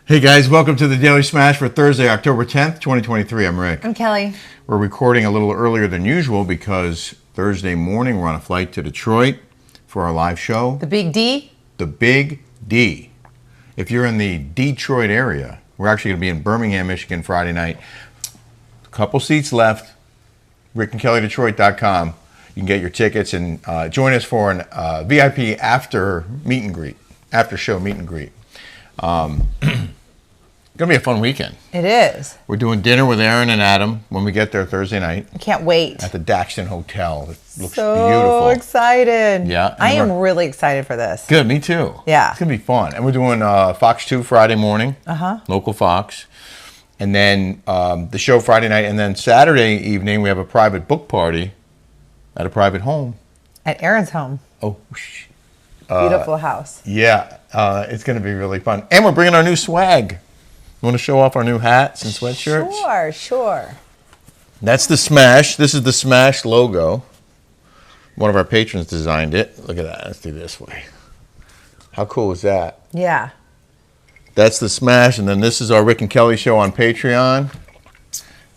Hey guys, welcome to the Daily Smash for Thursday, October 10th, 2023. I'm Rick. I'm Kelly. We're recording a little earlier than usual because Thursday morning we're on a flight to Detroit for our live show. The Big D? The Big D. If you're in the Detroit area, we're actually going to be in Birmingham, Michigan Friday night. A couple seats left. rickandkellydetroit.com. You can get your tickets and join us for an VIP after meet and greet, after show meet and greet. It's going to be a fun weekend. It is. We're doing dinner with Aaron and Adam when we get there Thursday night. I can't wait. At the Daxton Hotel. It looks so beautiful. So excited. Yeah. I am really excited for this. Good, me too. Yeah. It's going to be fun. And we're doing Fox 2 Friday morning. Local Fox. And then the show Friday night. And then Saturday evening, we have a private book party at a private home. At Aaron's home. Oh, beautiful house. Yeah. It's going to be really fun. And we're bringing our new swag. You want to show off our new hats and sweatshirts? Sure. That's the Smash. This is the Smash logo. One of our patrons designed it. Look at that. Let's do this way. How cool is that? Yeah. That's the Smash, and then this is our Rick and Kelly show on Patreon.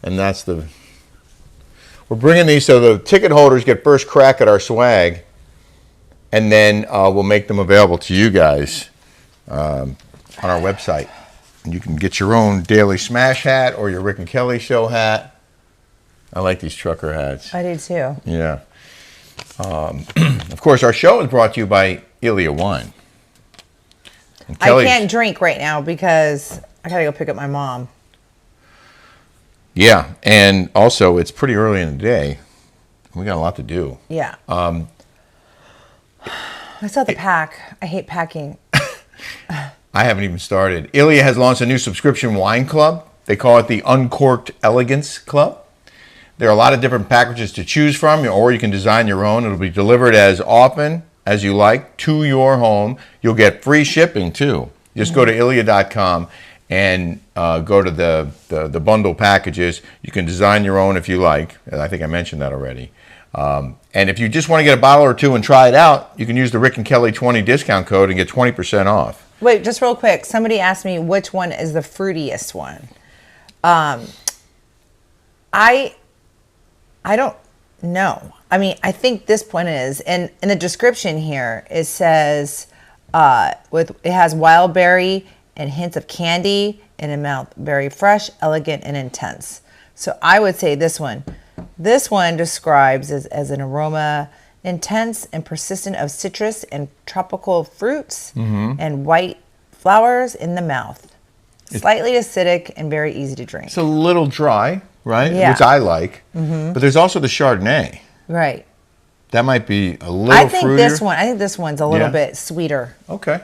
And that's the... We're bringing these so the ticket holders get first crack at our swag, and then we'll make them available to you guys on our website. You can get your own Daily Smash hat or your Rick and Kelly show hat. I like these trucker hats. I do too. Yeah. Of course, our show is brought to you by Ilia Wine. I can't drink right now because I got to go pick up my mom. Yeah, and also it's pretty early in the day. We got a lot to do. Yeah. I still have to pack. I hate packing. I haven't even started. Ilia has launched a new subscription wine club. They call it the Uncorked Elegance Club. There are a lot of different packages to choose from, or you can design your own. It'll be delivered as often as you like to your home. You'll get free shipping, too. Just go to ilia.com and go to the bundle packages. You can design your own if you like. I think I mentioned that already. And if you just want to get a bottle or two and try it out, you can use the Rick and Kelly 20 discount code and get 20% off. Wait, just real quick. Somebody asked me which one is the fruitiest one. I don't know. I mean, I think this one is. And in the description here, it says it has wild berry and hints of candy in a mouth. Very fresh, elegant, and intense. So I would say this one. This one describes as an aroma intense and persistent of citrus and tropical fruits and white flowers in the mouth. Slightly acidic and very easy to drink. It's a little dry, right? Yeah. Which I like. But there's also the Chardonnay. Right. That might be a little I think fruitier. this one's a little bit sweeter. Okay.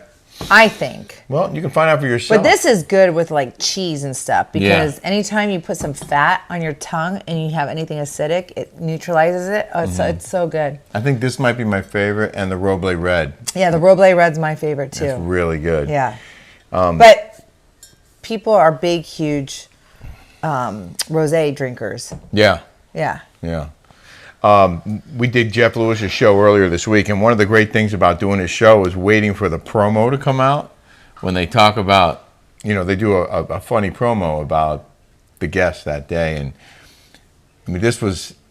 I think. Well, you can find out for yourself. But this is good with like cheese and stuff because anytime you put some fat on your tongue and you have anything acidic, it neutralizes it. Oh, it's so good. I think this might be my favorite, and the Roble Red. Yeah, the Roble Red's my favorite too. It's really good. Yeah. But people are big, huge rosé drinkers. Yeah. Yeah. Yeah. We did Jeff Lewis's show earlier this week, and one of the great things about doing his show is waiting for the promo to come out when they talk about, they do a funny promo about the guest that day. And I mean,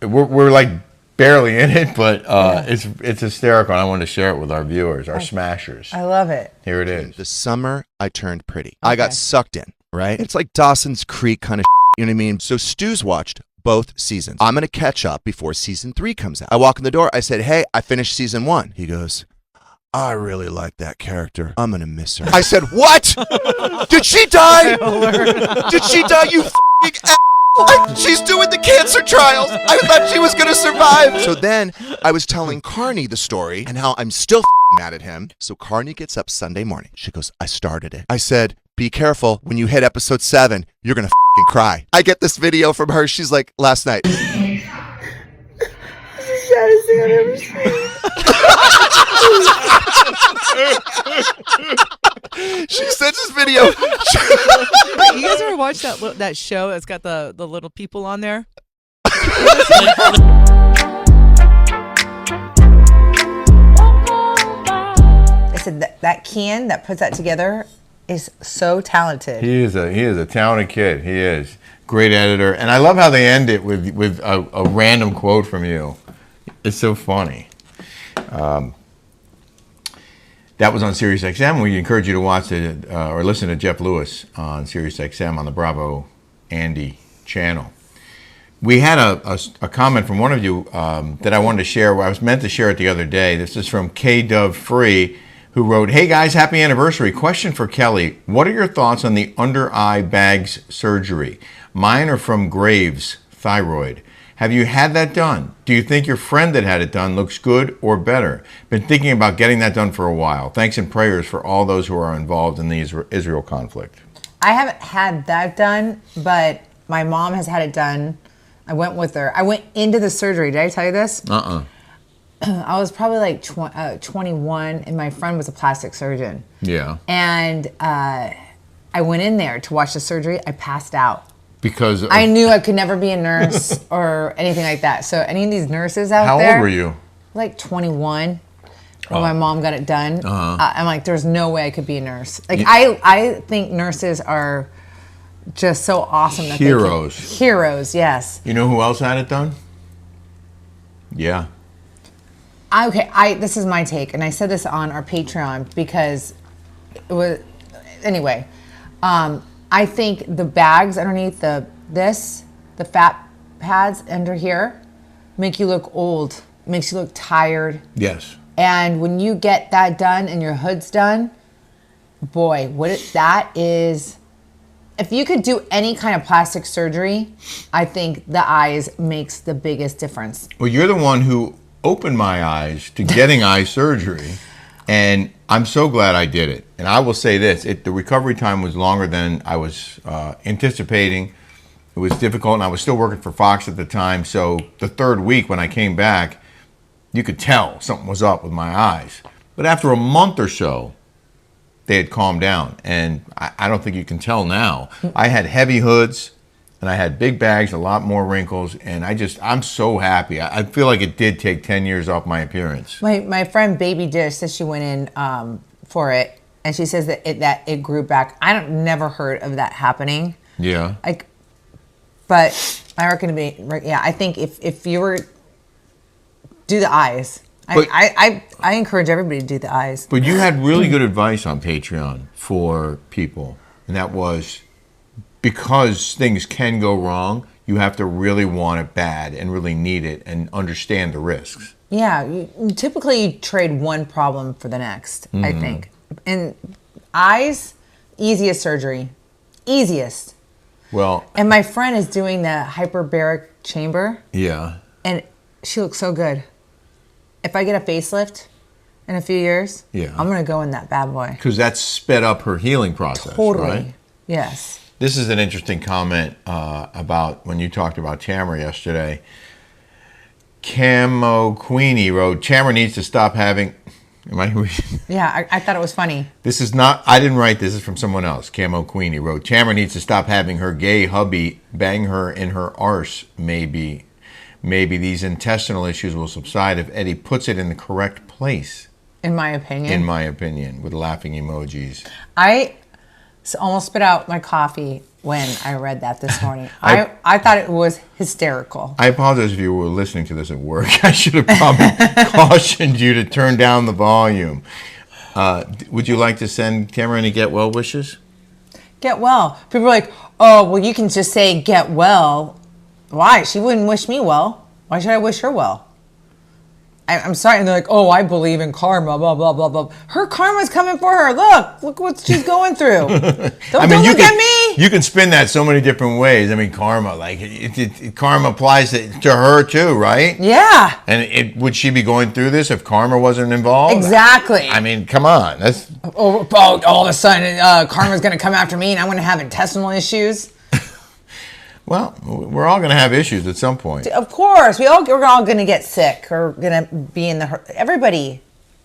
we're like barely in it, but it's hysterical. And I wanted to share it with our viewers, our smashers. I love it. Here it is. The summer I turned pretty. I got sucked in, right? It's like Dawson's Creek kind of you know what I mean? So Stu's watched both seasons. I'm going to catch up before season 3 comes out. I walk in the door. I said, hey, I finished season 1. He goes, I really like that character. I'm going to miss her. I said, what? Did she die? Did she die, you f***ing ass? She's doing the cancer trials. I thought she was going to survive. So then I was telling Carney the story and how I'm still f***ing mad at him. So Carney gets up Sunday morning. She goes, I started it. I said, be careful. When you hit episode 7, you're going to f***ing cry. I get this video from her. She's like, last night. This is the saddest thing I've ever seen. She sends this video. You guys ever watch that show that's got the little people on there? I said that can that puts that together is so talented. He is a talented kid. He is. Great editor. And I love how they end it with a random quote from you. It's so funny. That was on SiriusXM. We encourage you to watch or listen to Jeff Lewis on SiriusXM on the Bravo Andy channel. We had a comment from one of you that I wanted to share. I was meant to share it the other day. This is from K Dove Free, who wrote, "Hey guys, happy anniversary. Question for Kelly. What are your thoughts on the under eye bags surgery? Mine are from Graves, thyroid. Have you had that done? Do you think your friend that had it done looks good or better? Been thinking about getting that done for a while. Thanks and prayers for all those who are involved in the Israel conflict." I haven't had that done, but my mom has had it done. I went with her. I went into the surgery. Did I tell you this? I was probably like 21, and my friend was a plastic surgeon. Yeah. And I went in there to watch the surgery. I passed out. Because I knew I could never be a nurse or anything like that. So any of these nurses out there. How old were you? Like 21 when my mom got it done. I'm like, there's no way I could be a nurse. Like I think nurses are just so awesome. That Heroes. Heroes, yes. You know who else had it done? Yeah. This is my take, and I said this on our Patreon because it was, anyway, I think the bags underneath the fat pads under here make you look old, makes you look tired. Yes. And when you get that done and your hood's done, boy, that is, if you could do any kind of plastic surgery, I think the eyes makes the biggest difference. Well, you're the one who opened my eyes to getting eye surgery, and I'm so glad I did it. And I will say this, the recovery time was longer than I was anticipating. It was difficult, and I was still working for Fox at the time, so the third week when I came back, you could tell something was up with my eyes. But after a month or so, they had calmed down, and I don't think you can tell now. I had heavy hoods, and I had big bags, a lot more wrinkles, and I'm so happy. I feel like it did take 10 years off my appearance. My friend Baby Dish says she went in for it, and she says that it grew back. Never heard of that happening. Yeah. But I reckon to be, yeah, I think if you were, do the eyes. I encourage everybody to do the eyes. But you had really good advice on Patreon for people, and that was, because things can go wrong, you have to really want it bad and really need it and understand the risks. Yeah, typically you trade one problem for the next, I think. And eyes, easiest surgery. Easiest. Well, and my friend is doing the hyperbaric chamber. Yeah. And she looks so good. If I get a facelift in a few years, yeah, I'm going to go in that bad boy. Because that's sped up her healing process, totally. Right? Yes. This is an interesting comment about when you talked about Tamar yesterday. Camo Queenie wrote, Tamar needs to stop having... Yeah, I thought it was funny. This is not... I didn't write this. This is from someone else. Camo Queenie wrote, Tamar needs to stop having her gay hubby bang her in her arse, maybe. Maybe these intestinal issues will subside if Eddie puts it in the correct place. In my opinion. In my opinion, with laughing emojis. I almost spit out my coffee when I read that this morning. I thought it was hysterical. I apologize if you were listening to this at work. I should have probably cautioned you to turn down the volume. Would you like to send Tamara any get well wishes? Get well. People are like, oh, well, you can just say get well. Why? She wouldn't wish me well. Why should I wish her well? I'm sorry. And they're like, oh, I believe in karma, blah, blah, blah, blah. Her karma's coming for her. Look what she's going throrough. Don't look at me. You can spin that so many different ways. I mean, karma, like karma applies to her too, right? Yeah. And would she be going through this if karma wasn't involved? Exactly. I mean, come on. That's all of a sudden karma's going to come after me and I'm going to have intestinal issues. Well, we're all going to have issues at some point. Of course. We're all going to get sick or going to be in everybody.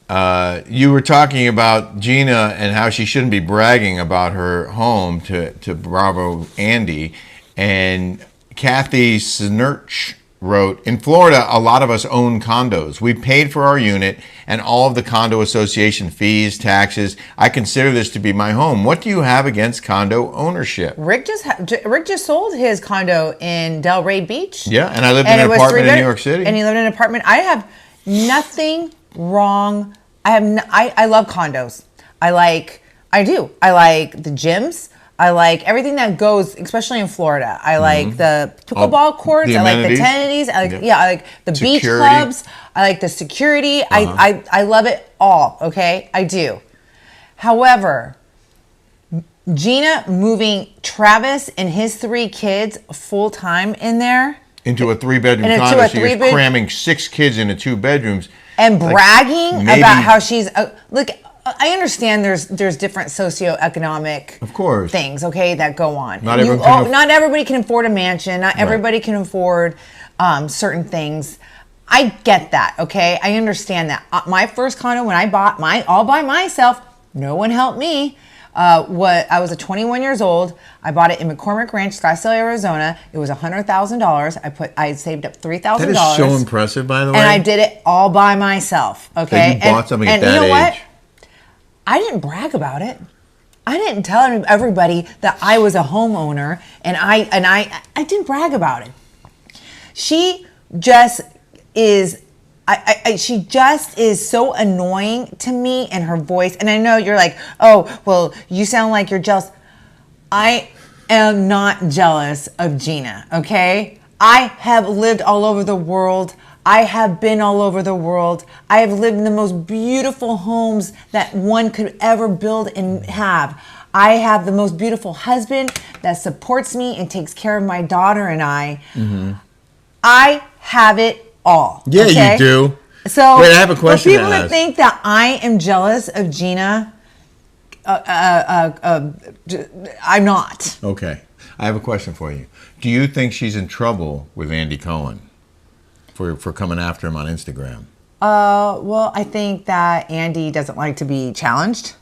You were talking about Gina and how she shouldn't be bragging about her home to Bravo Andy. And Kathy Snurch wrote, in Florida, a lot of us own condos. We paid for our unit and all of the condo association fees, taxes. I consider this to be my home. What do you have against condo ownership? Rick just sold his condo in Delray Beach. Yeah, and I lived in an apartment in New York City. And he lived in an apartment. I have nothing wrong. I love condos. I like the gyms. I like everything that goes, especially in Florida. I like the pickleball courts. I like the amenities. I like the beach clubs. I like the security. I love it all. Okay, I do. However, Gina moving Travis and his 3 kids full time in there into a 3-bedroom condo. So you're cramming 6 kids into 2 bedrooms and bragging about how she's look. I understand there's different socioeconomic things, okay, that go on. Not everybody can afford a mansion. Not everybody can afford certain things. I get that, okay? I understand that. My first condo, when I bought all by myself, no one helped me. I was 21 years old. I bought it in McCormick Ranch, Scottsdale, Arizona. It was $100,000. I saved up $3,000. That is so impressive, by the way. And I did it all by myself, okay? So you bought something at that age. And you know what? I didn't brag about it. I didn't tell everybody that I was a homeowner, and I didn't brag about it. She just is. She just is so annoying to me, and her voice. And I know you're like, oh, well, you sound like you're jealous. I am not jealous of Gina. Okay, I have lived all over the world. I have been all over the world. I have lived in the most beautiful homes that one could ever build and have. I have the most beautiful husband that supports me and takes care of my daughter and I. Mm-hmm. I have it all. Yeah, okay? You do. So, wait, I have a question. For people that think that I am jealous of Gina, I'm not. Okay. I have a question for you. Do you think she's in trouble with Andy Cohen? For coming after him on Instagram? Well, I think that Andy doesn't like to be challenged.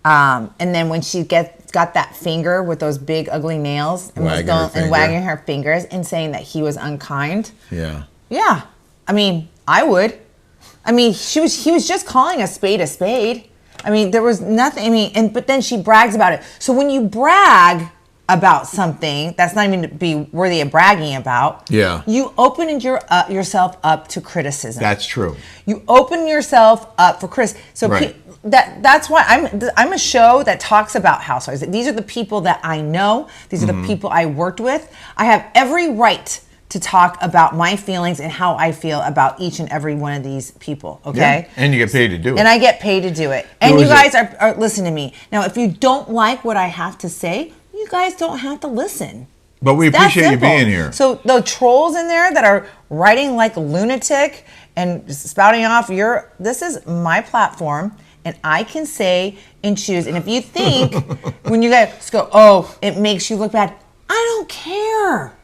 And then when she got that finger with those big ugly nails and wagging her fingers and saying that he was unkind. Yeah. Yeah. I mean, I would. I mean, he was just calling a spade a spade. I mean, there was nothing. I mean, but then she brags about it. So when you brag about something that's not even to be worthy of bragging about, you open yourself up to criticism. That's true. You open yourself up for criticism. So that's why I'm a show that talks about housewives. These are the people that I know. These are the people I worked with. I have every right to talk about my feelings and how I feel about each and every one of these people, okay? Yeah. And you get paid to do it. And I get paid to do it. And you guys are listen to me. Now, if you don't like what I have to say, you guys don't have to listen. But we appreciate you being here. So the trolls in there that are writing like a lunatic and spouting off, this is my platform, and I can say and choose. And if you think when you guys go, oh, it makes you look bad, I don't care.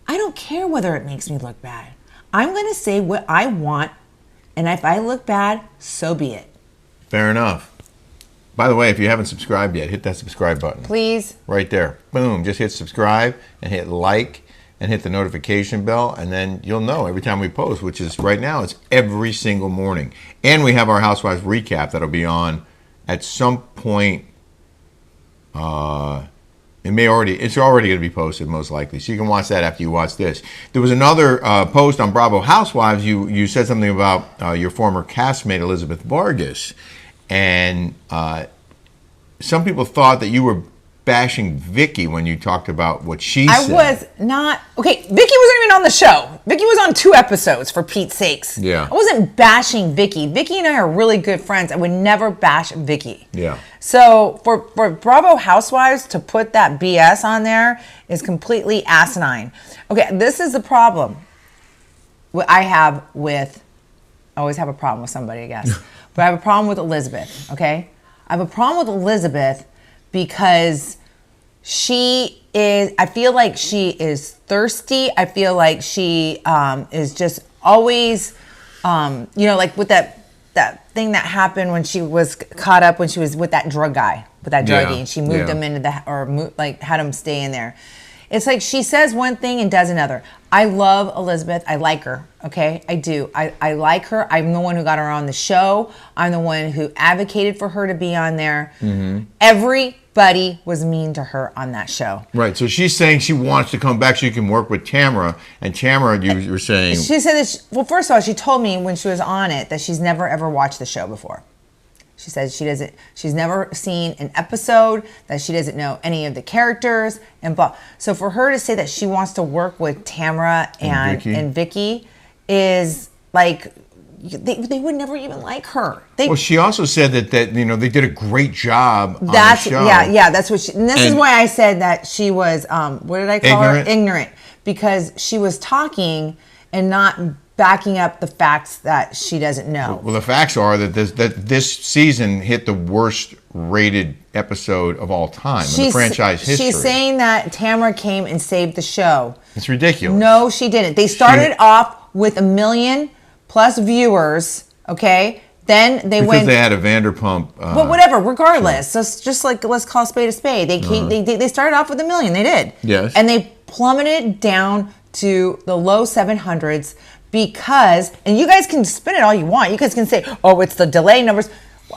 I don't care whether it makes me look bad. I'm going to say what I want, and if I look bad, so be it. Fair enough. By the way, if you haven't subscribed yet, hit that subscribe button. Please. Right there. Boom. Just hit subscribe and hit like and hit the notification bell, and then you'll know every time we post, which is right now, it's every single morning. And we have our Housewives recap that'll be on at some point. It's already going to be posted, most likely. So you can watch that after you watch this. There was another post on Bravo Housewives. You said something about your former castmate, Elizabeth Vargas. And some people thought that you were bashing Vicky when you talked about what she said. I was not. Okay, Vicky wasn't even on the show. Vicky was on 2 episodes, for Pete's sakes. Yeah. I wasn't bashing Vicky. Vicky and I are really good friends. I would never bash Vicky. Yeah. So for Bravo Housewives to put that BS on there is completely asinine. Okay, this is the problem I always have a problem with somebody, I guess. But I have a problem with Elizabeth, okay? I have a problem with Elizabeth because I feel like she is thirsty. I feel like she is just always, like with that thing that happened when she was caught up when she was with that drug guy, with that druggie, and she moved him into had him stay in there. It's like she says one thing and does another. I love Elizabeth. I like her. Okay, I do. I like her. I'm the one who got her on the show. I'm the one who advocated for her to be on there. Everybody was mean to her on that show. Right. So she's saying she wants to come back so you can work with Tamara. And Tamara, you were saying... She said that, well, first of all, she told me when she was on it that she's never ever watched the show before. She says she's never seen an episode, that she doesn't know any of the characters, and blah. So for her to say that she wants to work with Tamara and Vicky is like, they would never even like her. Well, she also said that they did a great job on the show. Yeah, that's what and this is why I said that she was, what did I call her? Ignorant. Because she was talking and not backing up the facts that she doesn't know. Well, the facts are that this season hit the worst rated episode of all time in the franchise history. She's saying that Tamara came and saved the show. It's ridiculous. No, she didn't. They started off with 1 million+ viewers, okay? Then they because they had a Vanderpump. But whatever, regardless. So it's just like, let's call a spade a spade. They started off with 1 million. They did. Yes. And they plummeted down to the low 700s because, and you guys can spin it all you want. You guys can say, oh, it's the delay numbers.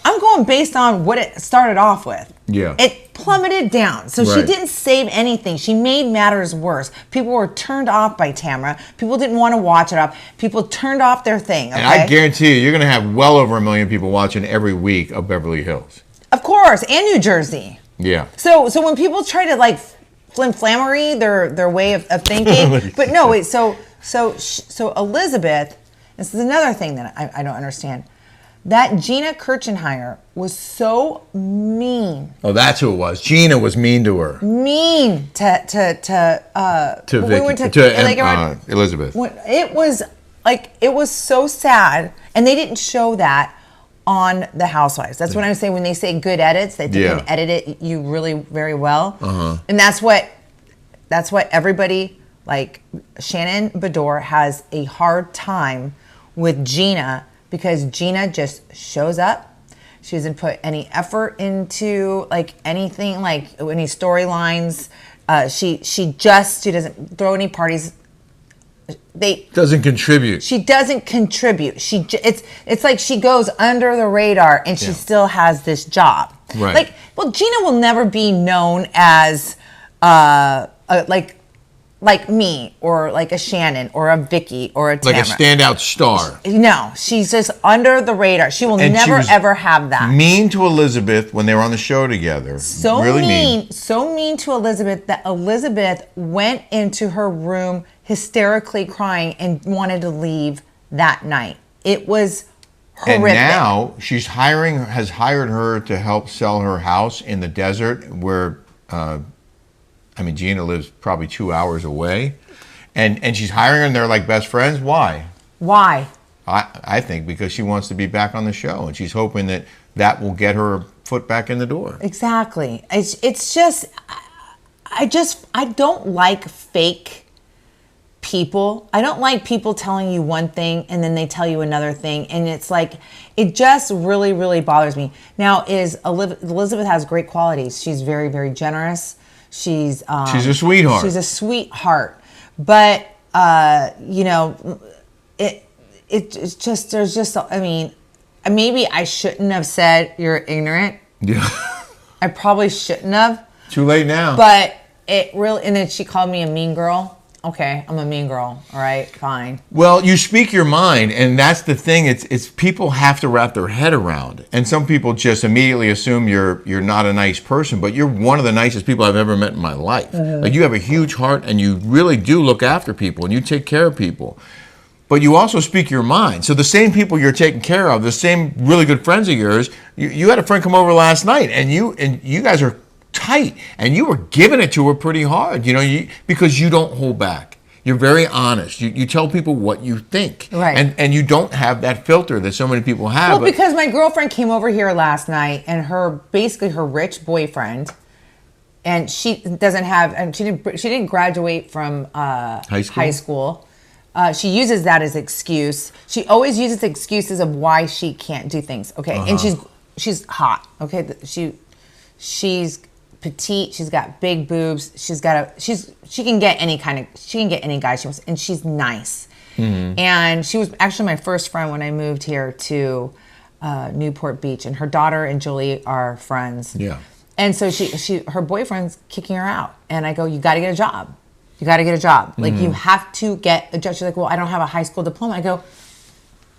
I'm going based on what it started off with. Yeah. It plummeted down. So she didn't save anything. She made matters worse. People were turned off by Tamara. People didn't want to watch it up. People turned off their thing. Okay? And I guarantee you're going to have well over 1 million people watching every week of Beverly Hills. Of course, and New Jersey. Yeah. So when people try to like flammery their way of thinking, but no, wait. So Elizabeth, this is another thing that I don't understand. That Gina Kirchenheimer was so mean. Oh, that's who it was. Gina was mean to her. Mean to Elizabeth. It was so sad, and they didn't show that on The Housewives. That's what I'm saying when they say good edits. They can edit it you really very well, and that's what everybody like. Shannon Bedore has a hard time with Gina because Gina just shows up. She doesn't put any effort into like anything, like any storylines. She doesn't throw any parties. Doesn't contribute. She doesn't contribute. It's like she goes under the radar and she still has this job. Right. Gina will never be known as like me or like a Shannon or a Vicky or a Tamara. Like a standout star. No, she's just under the radar. She will never ever have that. Mean to Elizabeth when they were on the show together. So really mean. So mean to Elizabeth that Elizabeth went into her room hysterically crying and wanted to leave that night. It was horrific. And now has hired her to help sell her house in the desert where Gina lives probably 2 hours away, and she's hiring her, and they're like best friends. Why? I think because she wants to be back on the show, and she's hoping that will get her foot back in the door. Exactly. It's just, I don't like fake people. I don't like people telling you one thing and then they tell you another thing, and it's like, it just really, really bothers me. Now, Elizabeth has great qualities. She's very, very generous. She's a sweetheart. She's a sweetheart, but it's just there's just maybe I shouldn't have said you're ignorant. Yeah, I probably shouldn't have. Too late now. But it really, and then she called me a mean girl. Okay, I'm a mean girl. All right, fine. Well, you speak your mind, and that's the thing. It's people have to wrap their head around, and some people just immediately assume you're not a nice person, but you're one of the nicest people I've ever met in my life. Like, you have a huge heart, and you really do look after people, and you take care of people. But you also speak your mind. So the same people you're taking care of, the same really good friends of yours, you had a friend come over last night, and you guys are tight, and you were giving it to her pretty hard, because you don't hold back. You're very honest. You tell people what you think, right? And you don't have that filter that so many people have. Well, because my girlfriend came over here last night, and her rich boyfriend, and she didn't graduate from high school. She uses that as excuse. She always uses excuses of why she can't do things. Okay, and she's hot. Okay, she's petite. She's got big boobs. She can get any guy she wants, and she's nice. And she was actually my first friend when I moved here to Newport Beach, and her daughter and Julie are friends. Yeah. And so her boyfriend's kicking her out, and I go, you got to get a job. You got to get a job. Like, you have to get a job. She's like, well, I don't have a high school diploma. I go,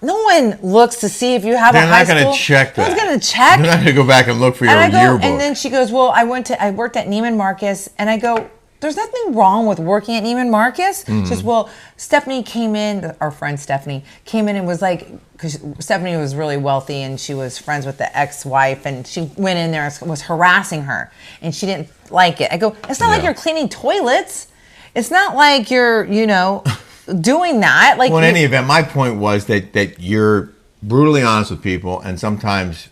no one looks to see if you have a high school. They're not going to check that. No one's going to check. They're not going to go back and look for your yearbook. And then she goes, well, I worked at Neiman Marcus. And I go, there's nothing wrong with working at Neiman Marcus. She says, well, Stephanie came in, our friend Stephanie, came in and was like, because Stephanie was really wealthy and she was friends with the ex-wife, and she went in there and was harassing her, and she didn't like it. I go, it's not like you're cleaning toilets. It's not like you're, doing that. Like, well, in any event, my point was that you're brutally honest with people, and sometimes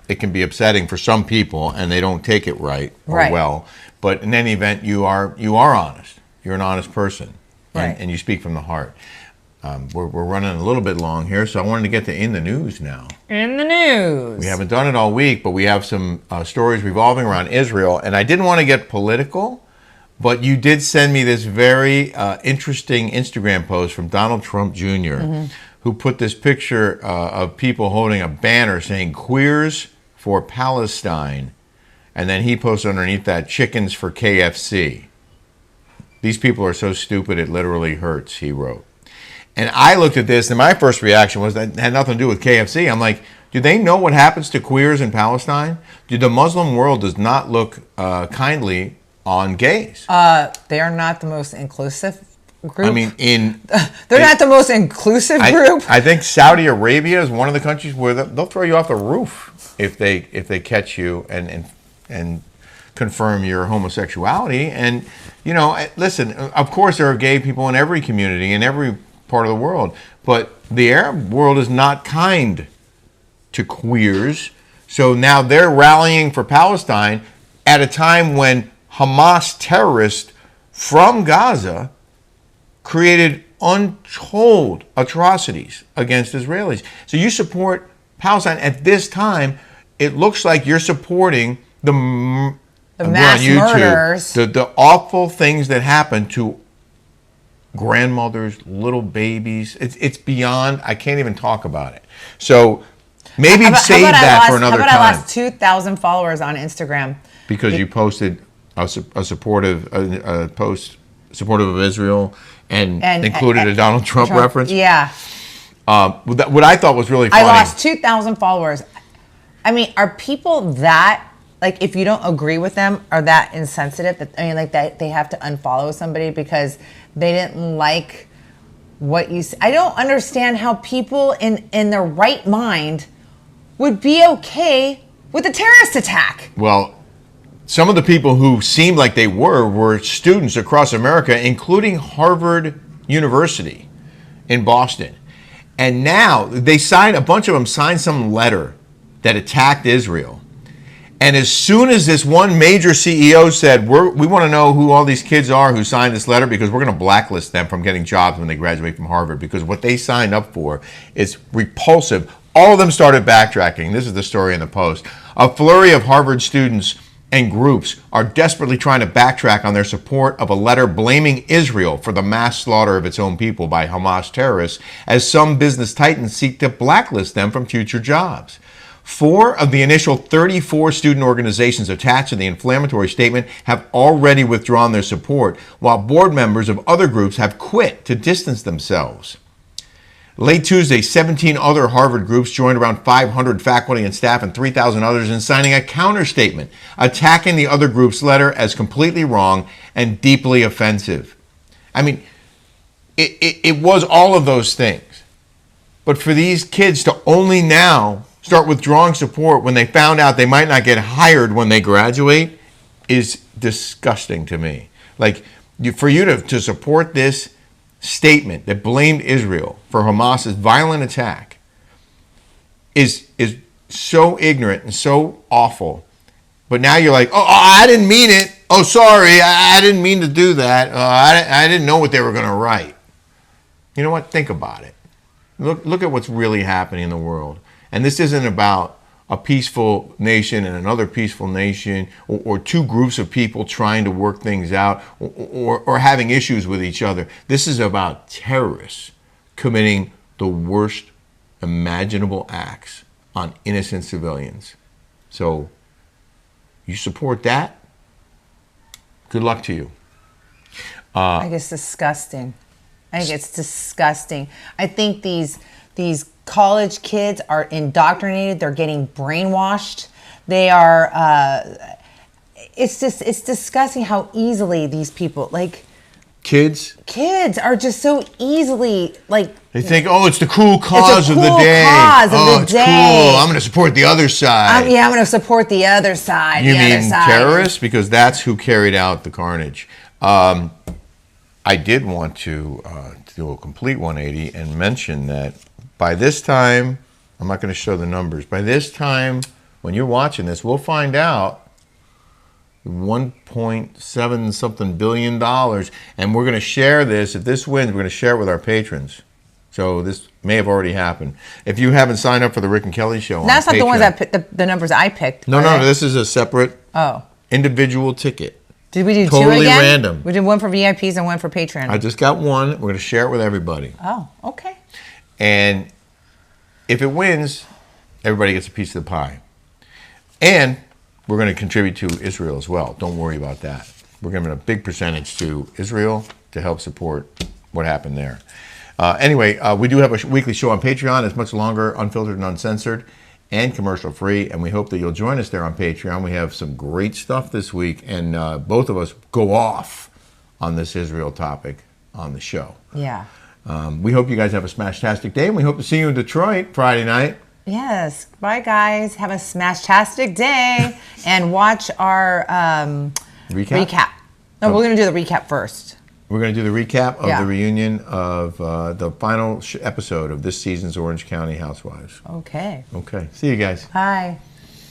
it can be upsetting for some people, and they don't take it right or well. But in any event, you are honest. You're an honest person, and you speak from the heart. We're running a little bit long here, so I wanted to get to In the News now. In the news. We haven't done it all week, but we have some stories revolving around Israel, and I didn't want to get political, but you did send me this very interesting Instagram post from Donald Trump Jr., who put this picture of people holding a banner saying "Queers for Palestine," and then he posted underneath that "Chickens for KFC." These people are so stupid it literally hurts, he wrote. And I looked at this, and my first reaction was that it had nothing to do with KFC. I'm like, do they know what happens to queers in Palestine? The Muslim world does not look kindly on gays. They are not the most inclusive group. I mean, they're not the most inclusive group. I think Saudi Arabia is one of the countries where they'll throw you off the roof if they catch you and confirm your homosexuality. And listen, of course there are gay people in every community, in every part of the world, but the Arab world is not kind to queers. So now they're rallying for Palestine at a time when Hamas terrorists from Gaza created untold atrocities against Israelis. So you support Palestine at this time. It looks like you're supporting the mass murders, the awful things that happen to grandmothers, little babies. It's beyond. I can't even talk about it. So maybe save that for another time. How about I lost 2,000 followers on Instagram because you posted a supportive post supportive of Israel and included a Donald Trump reference? Yeah. What I thought was really funny. I lost 2,000 followers. I mean, are people that, like, if you don't agree with them, are that insensitive? That they have to unfollow somebody because they didn't like what you said? I don't understand how people in their right mind would be okay with a terrorist attack. Well, some of the people who seemed like they were students across America, including Harvard University in Boston. And now a bunch of them signed some letter that attacked Israel. And as soon as this one major CEO said, we want to know who all these kids are who signed this letter because we're going to blacklist them from getting jobs when they graduate from Harvard because what they signed up for is repulsive. All of them started backtracking. This is the story in the Post. A flurry of Harvard students and groups are desperately trying to backtrack on their support of a letter blaming Israel for the mass slaughter of its own people by Hamas terrorists as some business titans seek to blacklist them from future jobs. 4 of the initial 34 student organizations attached to the inflammatory statement have already withdrawn their support, while board members of other groups have quit to distance themselves. Late Tuesday, 17 other Harvard groups joined around 500 faculty and staff and 3,000 others in signing a counter-statement attacking the other group's letter as completely wrong and deeply offensive. I mean, it was all of those things. But for these kids to only now start withdrawing support when they found out they might not get hired when they graduate is disgusting to me. Like, for you to support this statement that blamed Israel for Hamas's violent attack is so ignorant and so awful. But now you're like, oh, I didn't mean it. Oh, sorry, I didn't mean to do that. I didn't know what they were going to write. You know what? Think about it. Look at what's really happening in the world. And this isn't about a peaceful nation and another peaceful nation, or two groups of people trying to work things out, or having issues with each other. This is about terrorists committing the worst imaginable acts on innocent civilians. So you support that? Good luck to you. I think it's disgusting. I think it's disgusting. I think these college kids are indoctrinated. They're getting brainwashed. They are. It's disgusting how easily these people, like kids are just so easily like. They think, oh, it's the cool cause of the day. It's cool. I'm going to support the other side. I'm going to support the other side. You mean terrorists? Because that's who carried out the carnage. I did want to do a complete 180 and mention that by this time, I'm not going to show the numbers. By this time, when you're watching this, we'll find out $1.7 something billion, and we're going to share this. If this wins, we're going to share it with our patrons. So this may have already happened. If you haven't signed up for the Rick and Kelly show, that's on not Patreon, the ones I picked. The numbers I picked. No, this is a separate individual ticket. Did we do totally two again? Random. We did one for VIPs and one for Patreon. I just got one. We're going to share it with everybody. Oh, okay. And if it wins, everybody gets a piece of the pie. And we're going to contribute to Israel as well. Don't worry about that. We're giving a big percentage to Israel to help support what happened there. Anyway, we do have a weekly show on Patreon. It's much longer, unfiltered and uncensored, and commercial-free. And we hope that you'll join us there on Patreon. We have some great stuff this week. And both of us go off on this Israel topic on the show. Yeah. We hope you guys have a smash-tastic day, and we hope to see you in Detroit Friday night. Yes. Bye, guys. Have a smash-tastic day, and watch our recap. No, we're going to do the recap first. We're going to do the recap of the reunion of the final episode of this season's Orange County Housewives. Okay. Okay. See you guys. Bye.